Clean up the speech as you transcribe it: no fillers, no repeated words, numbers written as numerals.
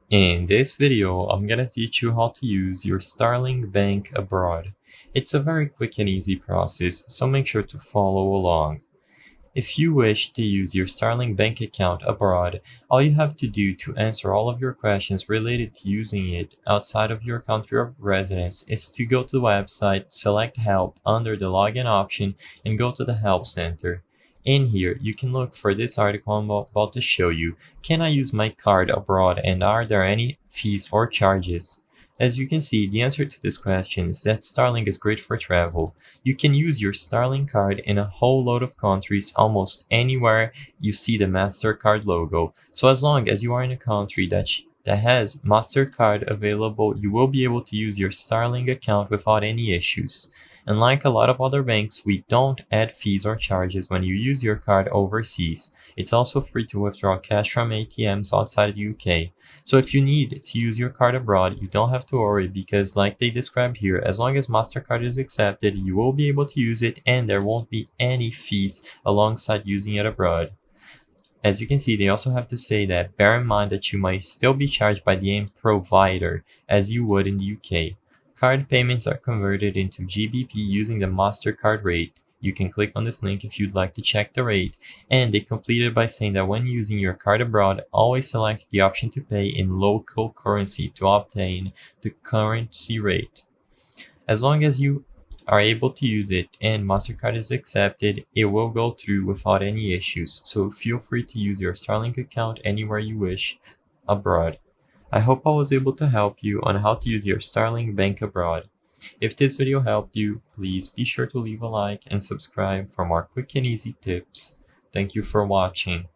In this video, I'm gonna teach you how to use your Starling Bank abroad. It's a very quick and easy process, so make sure to follow along. If you wish to use your Starling Bank account abroad, all you have to do to answer all of your questions related to using it outside of your country of residence is to go to the website, select Help under the Login option, and go to the Help Center. In here, you can look for this article I'm about to show you. Can I use my card abroad, and are there any fees or charges? As you can see, the answer to this question is that Starling is great for travel. You can use your Starling card in a whole load of countries, almost anywhere you see the MasterCard logo. So as long as you are in a country that has MasterCard available, you will be able to use your Starling account without any issues. Unlike a lot of other banks, we don't add fees or charges when you use your card overseas. It's also free to withdraw cash from ATMs outside the UK. So if you need to use your card abroad, you don't have to worry because like they described here, as long as MasterCard is accepted, you will be able to use it and there won't be any fees alongside using it abroad. As you can see, they also have to say that bear in mind that you might still be charged by the end provider as you would in the UK. Card payments are converted into GBP using the MasterCard rate. You can click on this link if you'd like to check the rate, and they complete it by saying that when using your card abroad, always select the option to pay in local currency to obtain the currency rate. As long as you are able to use it and MasterCard is accepted, it will go through without any issues, so feel free to use your Starlink account anywhere you wish abroad. I hope I was able to help you on how to use your Starling Bank abroad. If this video helped you, please be sure to leave a like and subscribe for more quick and easy tips. Thank you for watching.